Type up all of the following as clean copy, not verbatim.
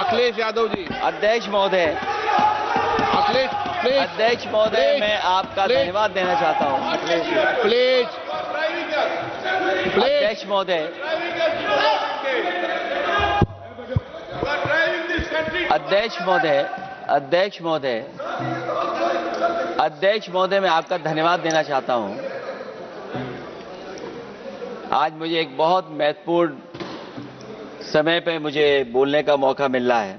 अखिलेश यादव जी। अध्यक्ष महोदय, अखिलेश प्लीज। अध्यक्ष महोदय, मैं आपका धन्यवाद देना चाहता हूं। Akhilesh please please. अध्यक्ष महोदय, अध्यक्ष महोदय, अध्यक्ष महोदय, अध्यक्ष महोदय, मैं आपका धन्यवाद देना चाहता हूं। आज मुझे एक बहुत महत्वपूर्ण समय पे मुझे बोलने का मौका मिल रहा है।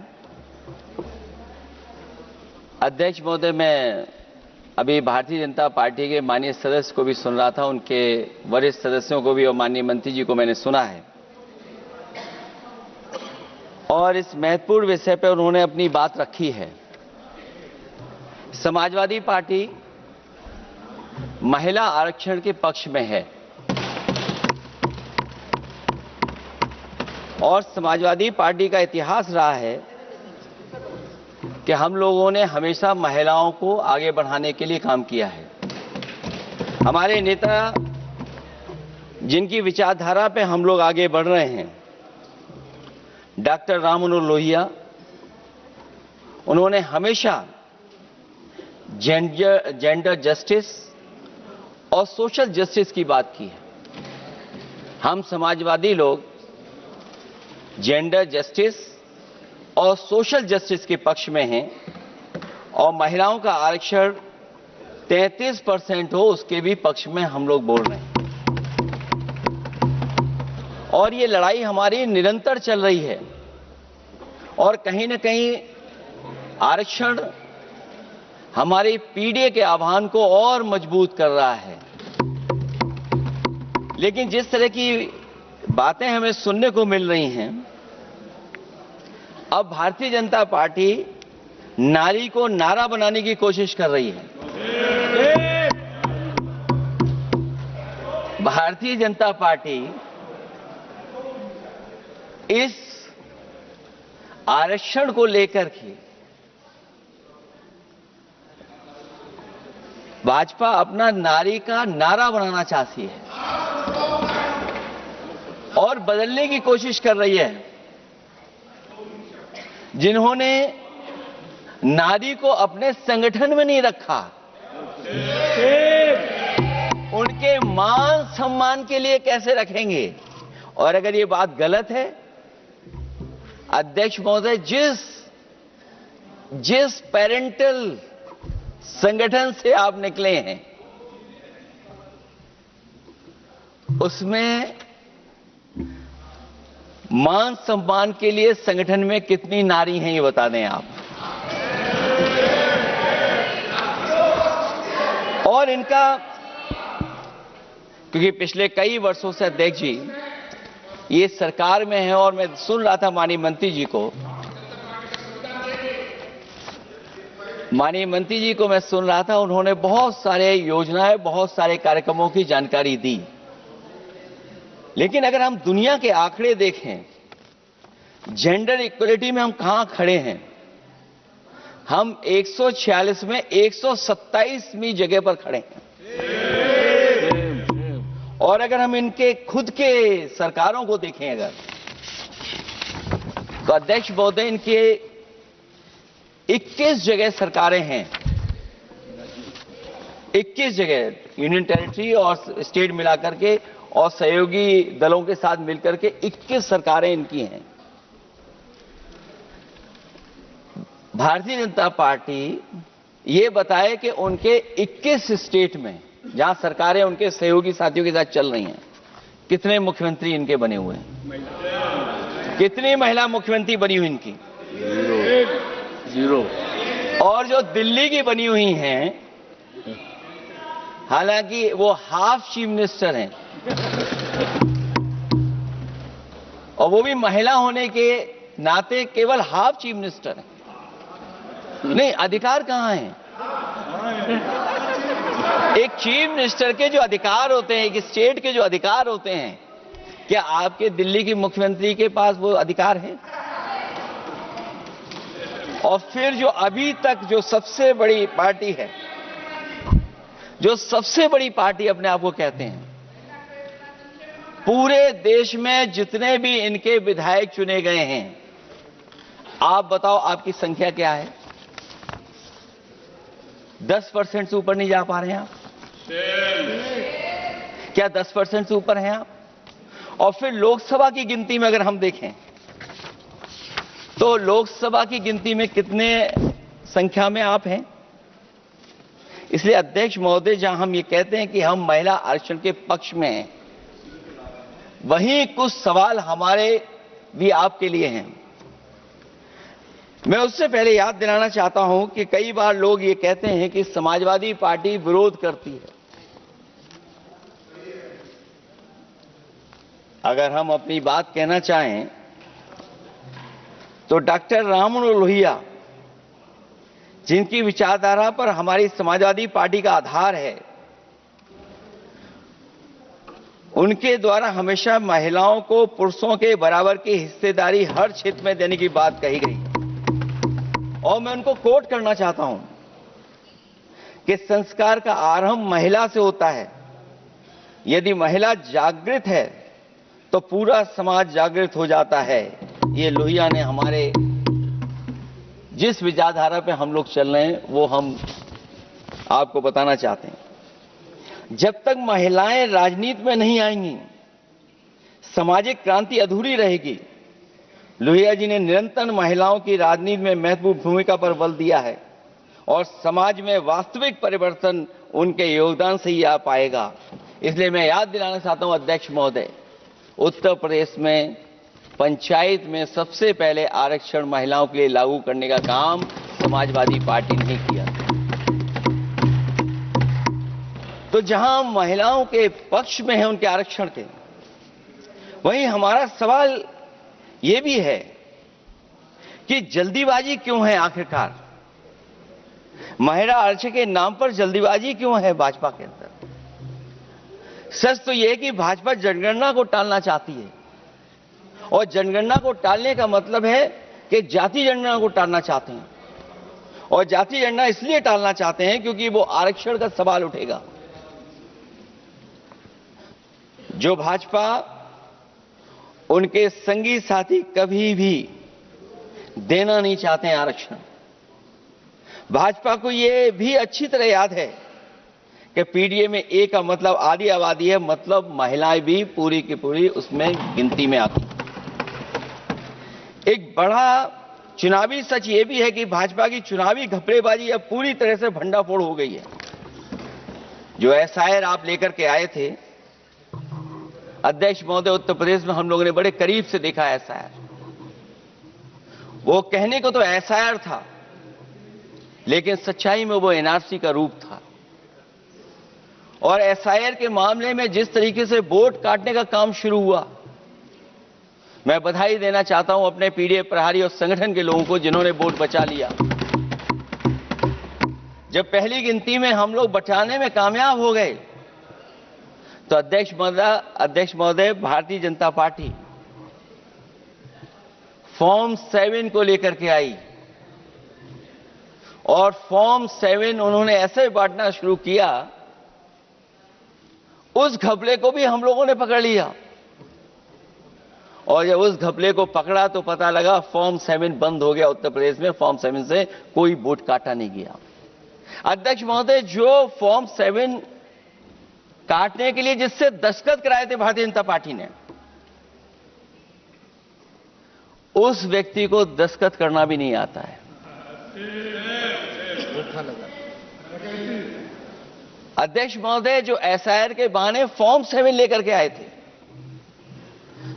अध्यक्ष महोदय, मैं अभी भारतीय जनता पार्टी के माननीय सदस्य को भी सुन रहा था, उनके वरिष्ठ सदस्यों को भी और माननीय मंत्री जी को मैंने सुना है, और इस महत्वपूर्ण विषय पर उन्होंने अपनी बात रखी है। समाजवादी पार्टी महिला आरक्षण के पक्ष में है और समाजवादी पार्टी का इतिहास रहा है कि हम लोगों ने हमेशा महिलाओं को आगे बढ़ाने के लिए काम किया है। हमारे नेता जिनकी विचारधारा पे हम लोग आगे बढ़ रहे हैं, डॉक्टर राम मनोहर लोहिया, उन्होंने हमेशा जेंडर जस्टिस और सोशल जस्टिस की बात की है। हम समाजवादी लोग जेंडर जस्टिस और सोशल जस्टिस के पक्ष में हैं और महिलाओं का आरक्षण 33% हो उसके भी पक्ष में हम लोग बोल रहे हैं। और ये लड़ाई हमारी निरंतर चल रही है और कहीं न कहीं आरक्षण हमारी पीढ़ी के आह्वान को और मजबूत कर रहा है। लेकिन जिस तरह की बातें हमें सुनने को मिल रही हैं, अब भारतीय जनता पार्टी नारी को नारा बनाने की कोशिश कर रही है। भारतीय जनता पार्टी इस आरक्षण को लेकर के भाजपा अपना नारी का नारा बनाना चाहती है और बदलने की कोशिश कर रही है। जिन्होंने नारी को अपने संगठन में नहीं रखा, उनके मान सम्मान के लिए कैसे रखेंगे? और अगर ये बात गलत है, अध्यक्ष महोदय, जिस पेरेंटल संगठन से आप निकले हैं उसमें मान सम्मान के लिए संगठन में कितनी नारी हैं ये बता दें आप। और इनका, क्योंकि पिछले कई वर्षों से अध्यक्ष जी ये सरकार में है और मैं सुन रहा था माननीय मंत्री जी को, मैं सुन रहा था, उन्होंने बहुत सारे योजनाएं, बहुत सारे कार्यक्रमों की जानकारी दी। लेकिन अगर हम दुनिया के आंकड़े देखें, जेंडर इक्वलिटी में हम कहां खड़े हैं? हम 146 में 127वीं जगह पर खड़े हैं। और अगर हम इनके खुद के सरकारों को देखें अगर, तो अध्यक्ष महोदय, इनके 21 जगह सरकारें हैं। 21 जगह यूनियन टेरिटरी और स्टेट मिलाकर के और सहयोगी दलों के साथ मिलकर के 21 सरकारें इनकी हैं। भारतीय जनता पार्टी ये बताए कि उनके 21 स्टेट में जहां सरकारें उनके सहयोगी साथियों के साथ चल रही हैं, कितने मुख्यमंत्री इनके बने हुए हैं? कितनी महिला मुख्यमंत्री बनी हुई इनकी? जीरो। और जो दिल्ली की बनी हुई हैं, हालांकि वो हाफ चीफ मिनिस्टर हैं और वो भी महिला होने के नाते केवल हाफ चीफ मिनिस्टर हैं। नहीं, अधिकार कहां हैं? एक चीफ मिनिस्टर के जो अधिकार होते हैं, एक स्टेट के जो अधिकार होते हैं, क्या आपके दिल्ली की मुख्यमंत्री के पास वो अधिकार है? और फिर जो अभी तक जो सबसे बड़ी पार्टी है, जो सबसे बड़ी पार्टी अपने आप को कहते हैं, पूरे देश में जितने भी इनके विधायक चुने गए हैं, आप बताओ आपकी संख्या क्या है? 10% से ऊपर नहीं जा पा रहे हैं आप? क्या 10% से ऊपर हैं आप? और फिर लोकसभा की गिनती में अगर हम देखें तो लोकसभा की गिनती में कितने संख्या में आप हैं? इसलिए अध्यक्ष महोदय, जहां हम ये कहते हैं कि हम महिला आरक्षण के पक्ष में हैं, वहीं कुछ सवाल हमारे भी आपके लिए हैं। मैं उससे पहले याद दिलाना चाहता हूं कि कई बार लोग ये कहते हैं कि समाजवादी पार्टी विरोध करती है। अगर हम अपनी बात कहना चाहें तो डॉक्टर राममनोहर लोहिया, जिनकी विचारधारा पर हमारी समाजवादी पार्टी का आधार है, उनके द्वारा हमेशा महिलाओं को पुरुषों के बराबर की हिस्सेदारी हर क्षेत्र में देने की बात कही गई। और मैं उनको कोट करना चाहता हूं कि संस्कार का आरंभ महिला से होता है। यदि महिला जागृत है तो पूरा समाज जागृत हो जाता है। ये लोहिया ने हमारे जिस विचारधारा पे हम लोग चल रहे हैं वो हम आपको बताना चाहते हैं। जब तक महिलाएं राजनीति में नहीं आएंगी, सामाजिक क्रांति अधूरी रहेगी। लोहिया जी ने निरंतर महिलाओं की राजनीति में महत्वपूर्ण भूमिका पर बल दिया है और समाज में वास्तविक परिवर्तन उनके योगदान से ही आ पाएगा। इसलिए मैं याद दिलाना चाहता हूं अध्यक्ष महोदय, उत्तर प्रदेश में पंचायत में सबसे पहले आरक्षण महिलाओं के लिए लागू करने का काम समाजवादी पार्टी ने किया। तो जहां महिलाओं के पक्ष में है उनके आरक्षण के, वहीं हमारा सवाल यह भी है कि जल्दीबाजी क्यों है? आखिरकार महिला आरक्षण के नाम पर जल्दीबाजी क्यों है भाजपा के अंदर? सच तो यह है कि भाजपा जनगणना को टालना चाहती है, और जनगणना को टालने का मतलब है कि जाति जनगणना को टालना चाहते हैं। और जाति जनगणना इसलिए टालना चाहते हैं क्योंकि वो आरक्षण का सवाल उठेगा। जो भाजपा उनके संगी साथी कभी भी देना नहीं चाहते हैं आरक्षण। भाजपा को यह भी अच्छी तरह याद है कि पीडीए में ए का मतलब आधी आबादी है, मतलब महिलाएं भी पूरी की पूरी उसमें गिनती में आती। एक बड़ा चुनावी सच यह भी है कि भाजपा की चुनावी घपलेबाजी अब पूरी तरह से भंडाफोड़ हो गई है। जो एसआईआर आप लेकर के आए थे अध्यक्ष महोदय, उत्तर प्रदेश में हम लोगों ने बड़े करीब से देखा एसआईआर। वो कहने को तो एसआईआर था, लेकिन सच्चाई में वो एनआरसी का रूप था। और एसआईआर के मामले में जिस तरीके से वोट काटने का काम शुरू हुआ, मैं बधाई देना चाहता हूं अपने पीडीए प्रहारी और संगठन के लोगों को जिन्होंने वोट बचा लिया। जब पहली गिनती में हम लोग बचाने में कामयाब हो गए तो अध्यक्ष महोदय, भारतीय जनता पार्टी फॉर्म 7 को लेकर के आई और फॉर्म 7 उन्होंने ऐसे बांटना शुरू किया, उस घपले को भी हम लोगों ने पकड़ लिया। और जब उस घपले को पकड़ा तो पता लगा फॉर्म 7 बंद हो गया उत्तर प्रदेश में। फॉर्म 7 से कोई वोट काटा नहीं गया। अध्यक्ष महोदय, जो फॉर्म 7 काटने के लिए जिससे दस्तखत कराए थे भारतीय जनता पार्टी ने, उस व्यक्ति को दस्तखत करना भी नहीं आता है। अध्यक्ष महोदय, जो एसआईआर के बहाने फॉर्म 7 लेकर के आए थे,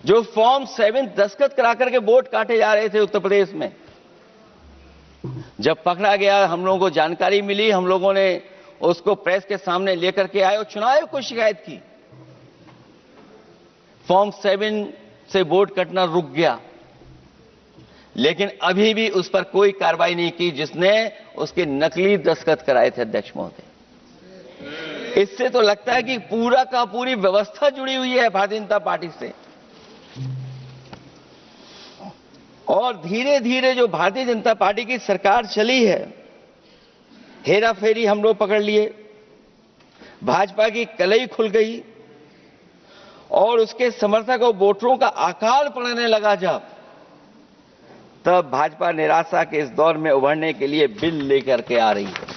जो फॉर्म 7 दस्तखत करा करके वोट काटे जा रहे थे उत्तर प्रदेश में, जब पकड़ा गया, हम लोगों को जानकारी मिली, हम लोगों ने उसको प्रेस के सामने लेकर के आए और चुनाव आयोग को शिकायत की। फॉर्म 7 से वोट कटना रुक गया, लेकिन अभी भी उस पर कोई कार्रवाई नहीं की जिसने उसके नकली दस्तखत कराए थे। अध्यक्ष महोदय, इससे तो लगता है कि पूरा का पूरी व्यवस्था जुड़ी हुई है भारतीय जनता पार्टी से। और धीरे धीरे जो भारतीय जनता पार्टी की सरकार चली है, हेरा फेरी हम लोग पकड़ लिए, भाजपा की कलई खुल गई और उसके समर्थक और वोटरों का आकाल पड़ने लगा। जब तब भाजपा निराशा के इस दौर में उभरने के लिए बिल लेकर के आ रही है।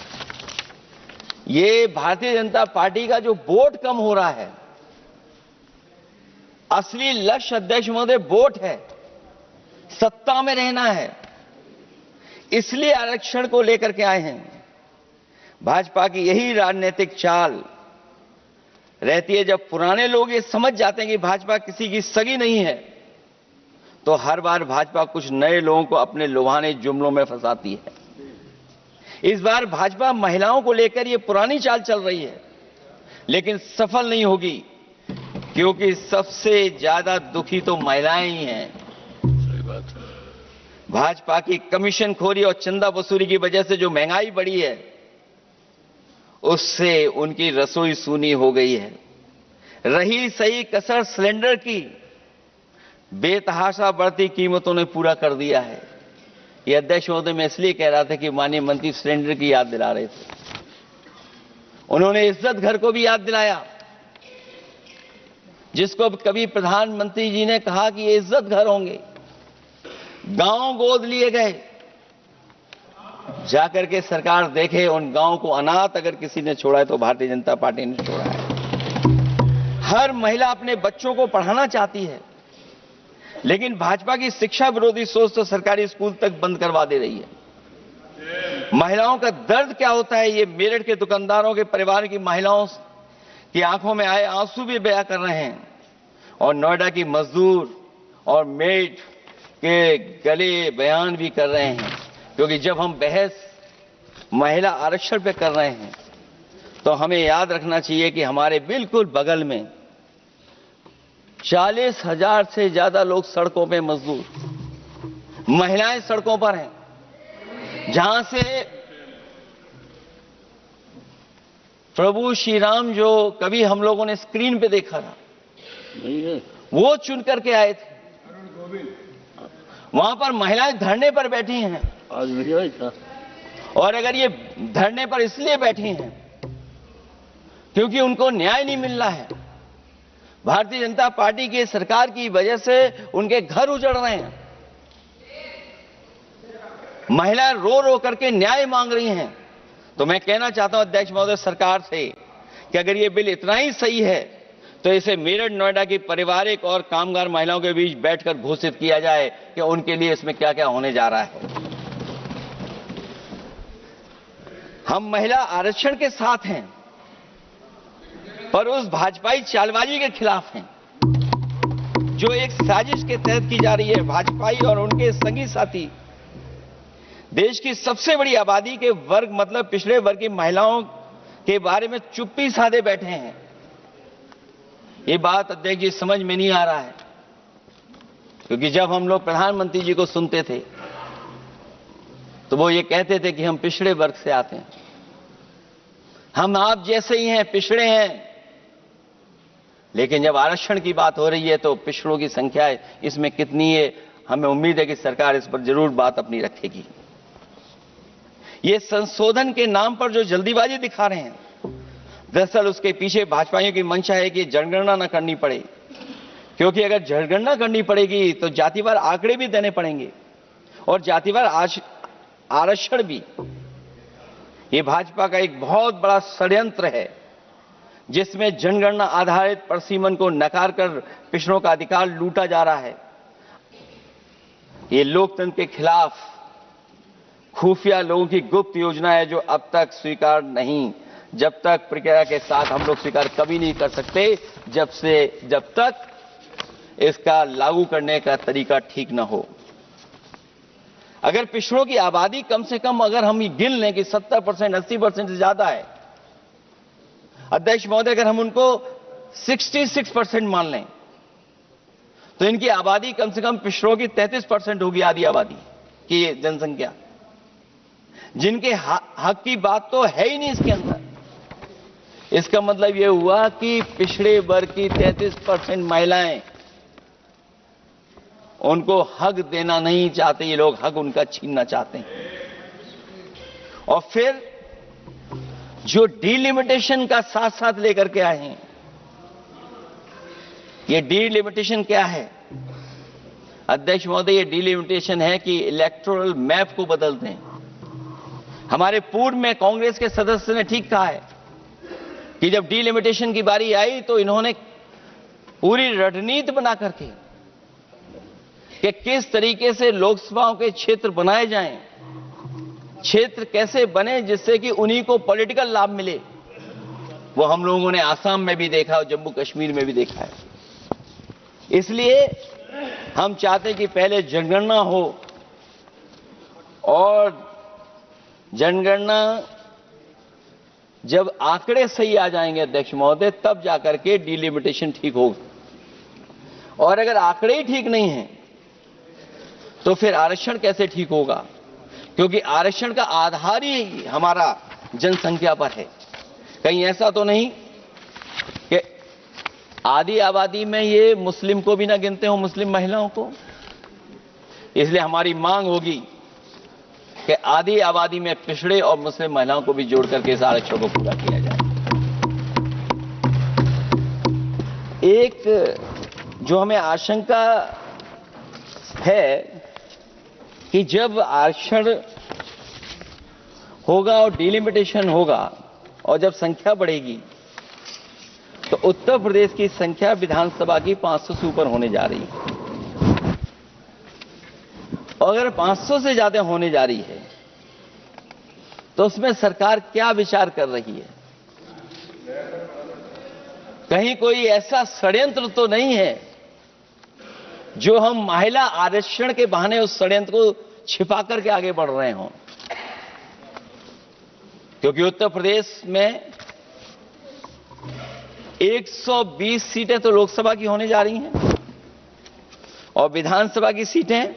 ये भारतीय जनता पार्टी का जो वोट कम हो रहा है, असली लक्ष्य अध्यक्ष महोदय वोट है, सत्ता में रहना है, इसलिए आरक्षण को लेकर के आए हैं। भाजपा की यही राजनीतिक चाल रहती है। जब पुराने लोग ये समझ जाते हैं कि भाजपा किसी की सगी नहीं है, तो हर बार भाजपा कुछ नए लोगों को अपने लुभाने जुमलों में फंसाती है। इस बार भाजपा महिलाओं को लेकर ये पुरानी चाल चल रही है, लेकिन सफल नहीं होगी, क्योंकि सबसे ज्यादा दुखी तो महिलाएं ही हैं। सही बात है। भाजपा की कमीशनखोरी और चंदा वसूली की वजह से जो महंगाई बढ़ी है, उससे उनकी रसोई सूनी हो गई है। रही सही कसर सिलेंडर की, बेतहाशा बढ़ती कीमतों ने पूरा कर दिया है। यह अध्यक्ष महोदय मैं इसलिए कह रहा था कि माननीय मंत्री सिलेंडर की याद दिला रहे थे। उन्होंने इज्जत घर को भी याद दिलाया, जिसको कभी प्रधानमंत्री जी ने कहा कि ये इज्जत घर होंगे। गांव गोद लिए गए, जाकर के सरकार देखे उन गांव को अनाथ अगर किसी ने छोड़ा है तो भारतीय जनता पार्टी ने छोड़ा है। हर महिला अपने बच्चों को पढ़ाना चाहती है, लेकिन भाजपा की शिक्षा विरोधी सोच तो सरकारी स्कूल तक बंद करवा दे रही है। महिलाओं का दर्द क्या होता है, ये मेरठ के दुकानदारों के परिवार की महिलाओं की आंखों में आए आंसू भी बयां कर रहे हैं, और नोएडा की मजदूर और मेड के गले बयान भी कर रहे हैं। क्योंकि जब हम बहस महिला आरक्षण पे कर रहे हैं, तो हमें याद रखना चाहिए कि हमारे बिल्कुल बगल में 40,000 से ज्यादा लोग सड़कों पे मजदूर, महिलाएं सड़कों पर हैं, जहां से प्रभु श्री राम जो कभी हम लोगों ने स्क्रीन पे देखा था, वो चुन करके आए थे। वहां पर महिलाएं धरने पर बैठी हैं। आज नहीं भाई था। और अगर ये धरने पर इसलिए बैठी हैं क्योंकि उनको न्याय नहीं मिल रहा है, भारतीय जनता पार्टी की सरकार की वजह से उनके घर उजड़ रहे हैं, महिलाएं रो रो करके न्याय मांग रही हैं, तो मैं कहना चाहता हूं अध्यक्ष महोदय सरकार से कि अगर ये बिल इतना ही सही है तो इसे मेरठ नोएडा की पारिवारिक और कामगार महिलाओं के बीच बैठकर घोषित किया जाए कि उनके लिए इसमें क्या क्या होने जा रहा है। हम महिला आरक्षण के साथ हैं, पर उस भाजपाई चालबाजी के खिलाफ हैं जो एक साजिश के तहत की जा रही है। भाजपाई और उनके संगी साथी देश की सबसे बड़ी आबादी के वर्ग मतलब पिछड़े वर्ग की महिलाओं के बारे में चुप्पी साधे बैठे हैं। ये बात अध्यक्ष जी समझ में नहीं आ रहा है, क्योंकि जब हम लोग प्रधानमंत्री जी को सुनते थे तो वो ये कहते थे कि हम पिछड़े वर्ग से आते हैं, हम आप जैसे ही हैं, पिछड़े हैं। लेकिन जब आरक्षण की बात हो रही है तो पिछड़ों की संख्या इसमें कितनी है, हमें उम्मीद है कि सरकार इस पर जरूर बात अपनी रखेगी। ये संशोधन के नाम पर जो जल्दीबाजी दिखा रहे हैं, दरअसल उसके पीछे भाजपाइयों की मंशा है कि जनगणना न करनी पड़े, क्योंकि अगर जनगणना करनी पड़ेगी तो जातिवार आंकड़े भी देने पड़ेंगे और जातिवार आरक्षण भी। ये भाजपा का एक बहुत बड़ा षड्यंत्र है, जिसमें जनगणना आधारित प्रसीमन को नकार कर पिछड़ों का अधिकार लूटा जा रहा है। ये लोकतंत्र के खिलाफ खुफिया लोगों की गुप्त योजना है, जो अब तक स्वीकार नहीं, जब तक प्रक्रिया के साथ हम लोग स्वीकार कभी नहीं कर सकते, जब तक इसका लागू करने का तरीका ठीक न हो। अगर पिछड़ों की आबादी कम से कम अगर हम गिन लें कि 70%, 80% से ज्यादा है, अध्यक्ष महोदय अगर हम उनको 66% मान लें तो इनकी आबादी कम से कम पिछड़ों की 33% होगी, आधी आबादी की जनसंख्या, जिनके हक की बात तो है ही नहीं इसके अंदर। इसका मतलब यह हुआ कि पिछड़े वर्ग की 33% महिलाएं, उनको हक देना नहीं चाहते ये लोग, हक उनका छीनना चाहते हैं। और फिर जो डिलिमिटेशन का साथ साथ लेकर के आए हैं, ये डिलिमिटेशन क्या है? अध्यक्ष महोदय, ये डिलिमिटेशन है कि इलेक्टोरल मैप को बदलते हैं। हमारे पूर्व में कांग्रेस के सदस्य ने ठीक कहा है कि जब डिलिमिटेशन की बारी आई तो इन्होंने पूरी रणनीति बना करके कि किस तरीके से लोकसभाओं के क्षेत्र बनाए जाएं, क्षेत्र कैसे बने जिससे कि उन्हीं को पॉलिटिकल लाभ मिले, वो हम लोगों ने आसाम में भी देखा और जम्मू कश्मीर में भी देखा है। इसलिए हम चाहते हैं कि पहले जनगणना हो और जनगणना जब आंकड़े सही आ जाएंगे अध्यक्ष महोदय, तब जाकर के डिलिमिटेशन ठीक होगा। और अगर आंकड़े ही ठीक नहीं हैं तो फिर आरक्षण कैसे ठीक होगा? क्योंकि आरक्षण का आधार ही हमारा जनसंख्या पर है। कहीं ऐसा तो नहीं कि आधी आबादी में ये मुस्लिम को भी ना गिनते हो, मुस्लिम महिलाओं को। इसलिए हमारी मांग होगी कि आधी आबादी में पिछड़े और मुस्लिम महिलाओं को भी जोड़ करके इस आरक्षण को पूरा किया जाए। एक जो हमें आशंका है कि जब आरक्षण होगा और डिलिमिटेशन होगा और जब संख्या बढ़ेगी तो उत्तर प्रदेश की संख्या विधानसभा की 500 से ऊपर होने जा रही है। और अगर 500 से ज्यादा होने जा रही है तो उसमें सरकार क्या विचार कर रही है? कहीं कोई ऐसा षड्यंत्र तो नहीं है जो हम महिला आरक्षण के बहाने उस षड्यंत्र को छिपा करके आगे बढ़ रहे हों? क्योंकि उत्तर प्रदेश में 120 सीटें तो लोकसभा की होने जा रही हैं और विधानसभा की सीटें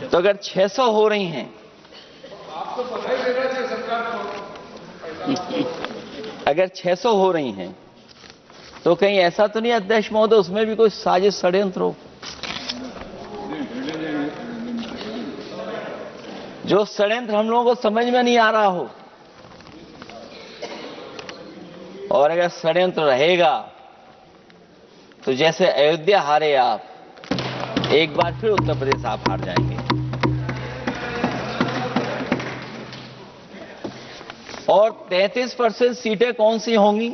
तो अगर 600 हो रही हैं, आपको बधाई देना चाहिए सरकार को। अगर 600 हो रही हैं तो कहीं ऐसा तो नहीं अध्यक्ष महोदय उसमें भी कोई साजिश षड्यंत्र हो? जो षड्यंत्र हम लोगों को समझ में नहीं आ रहा हो। और अगर षड्यंत्र रहेगा तो जैसे अयोध्या हारे आप, एक बार फिर उत्तर प्रदेश आप हार जाएंगे। और 33% सीटें कौन सी होंगी?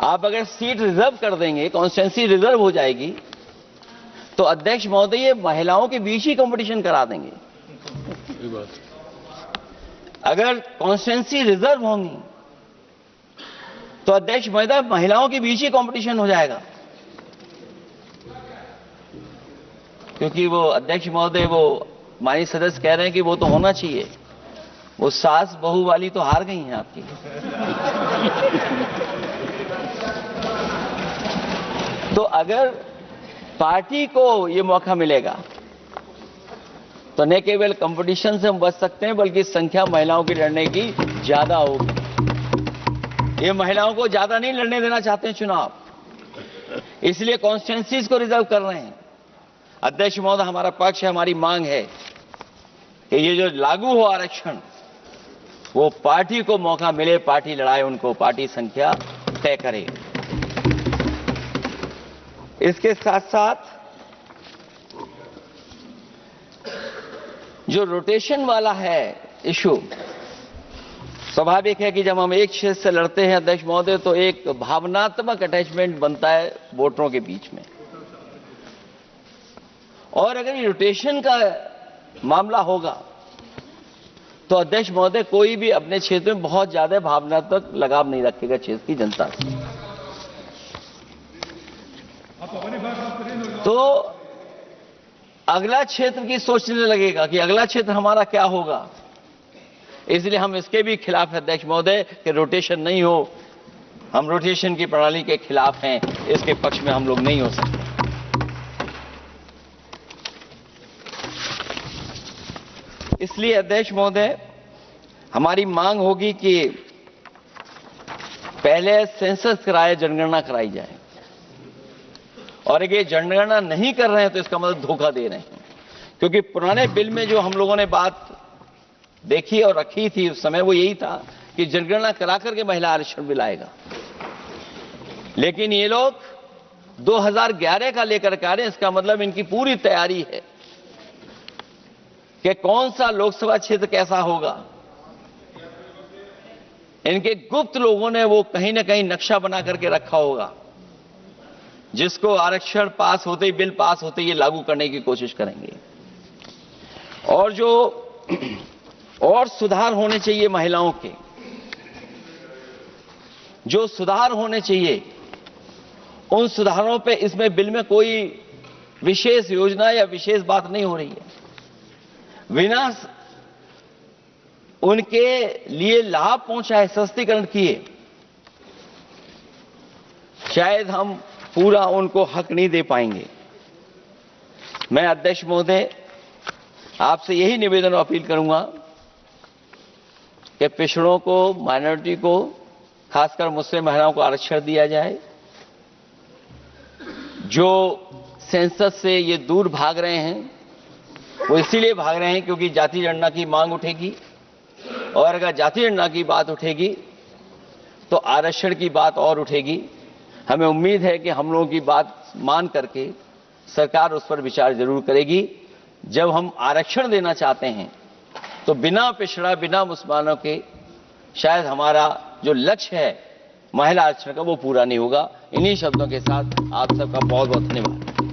आप अगर सीट रिजर्व कर देंगे, कॉन्स्टिट्यूंसी रिजर्व हो जाएगी, तो अध्यक्ष महोदय ये महिलाओं के बीच ही कंपटीशन करा देंगे। अगर कॉन्स्टिट्यूंसी रिजर्व होंगी तो अध्यक्ष महोदय महिलाओं के बीच ही कंपटीशन हो जाएगा। क्योंकि वो अध्यक्ष महोदय वो माननीय सदस्य कह रहे हैं कि वो तो होना चाहिए, वो सास बहू वाली तो हार गई हैं आपकी। तो अगर पार्टी को ये मौका मिलेगा तो न केवल कंपटीशन से हम बच सकते हैं बल्कि संख्या महिलाओं की लड़ने की ज्यादा होगी। ये महिलाओं को ज्यादा नहीं लड़ने देना चाहते हैं चुनाव, इसलिए कॉन्स्टिट्यूंसीज को रिजर्व कर रहे हैं। अध्यक्ष महोदय, हमारा पक्ष है, हमारी मांग है कि ये जो लागू हो आरक्षण वो पार्टी को मौका मिले, पार्टी लड़ाए उनको, पार्टी संख्या तय करे। इसके साथ साथ जो रोटेशन वाला है इशू, स्वाभाविक है कि जब हम एक क्षेत्र से लड़ते हैं अध्यक्ष महोदय तो एक भावनात्मक अटैचमेंट बनता है वोटरों के बीच में। और अगर ये रोटेशन का मामला होगा तो अध्यक्ष महोदय कोई भी अपने क्षेत्र में बहुत ज्यादा भावनात्मक लगाव नहीं रखेगा क्षेत्र की जनता से। तो अगला क्षेत्र की सोचने लगेगा कि अगला क्षेत्र हमारा क्या होगा। इसलिए हम इसके भी खिलाफ हैं अध्यक्ष महोदय कि रोटेशन नहीं हो। हम रोटेशन की प्रणाली के खिलाफ हैं, इसके पक्ष में हम लोग नहीं हो सकते। इसलिए अध्यक्ष महोदय हमारी मांग होगी कि पहले सेंसस कराए, जनगणना कराई जाए। और अगर ये जनगणना नहीं कर रहे हैं तो इसका मतलब धोखा दे रहे हैं। क्योंकि पुराने बिल में जो हम लोगों ने बात देखी और रखी थी उस समय वो यही था कि जनगणना करा करके महिला आरक्षण बिल आएगा। लेकिन ये लोग 2011 का लेकर के आ रहे हैं। इसका मतलब इनकी पूरी तैयारी है कि कौन सा लोकसभा क्षेत्र कैसा होगा। इनके गुप्त लोगों ने वो कहीं ना कहीं नक्शा बना करके रखा होगा, जिसको आरक्षण पास होते ही, बिल पास होते ही ये लागू करने की कोशिश करेंगे। और जो और सुधार होने चाहिए महिलाओं के, जो सुधार होने चाहिए उन सुधारों पे इसमें बिल में कोई विशेष योजना या विशेष बात नहीं हो रही है। बिना उनके लिए लाभ पहुंचाए, सशक्तिकरण किए, शायद हम पूरा उनको हक नहीं दे पाएंगे। मैं अध्यक्ष महोदय आपसे यही निवेदन और अपील करूंगा कि पिछड़ों को, माइनॉरिटी को, खासकर मुस्लिम महिलाओं को आरक्षण दिया जाए। जो सेंसस से ये दूर भाग रहे हैं वो इसीलिए भाग रहे हैं क्योंकि जाति जनगणना की मांग उठेगी, और अगर जाति जनगणना की बात उठेगी तो आरक्षण की बात और उठेगी। हमें उम्मीद है कि हम लोगों की बात मान करके सरकार उस पर विचार जरूर करेगी। जब हम आरक्षण देना चाहते हैं तो बिना पिछड़ा, बिना मुसलमानों के शायद हमारा जो लक्ष्य है महिला आरक्षण का वो पूरा नहीं होगा। इन्हीं शब्दों के साथ आप सबका बहुत बहुत धन्यवाद।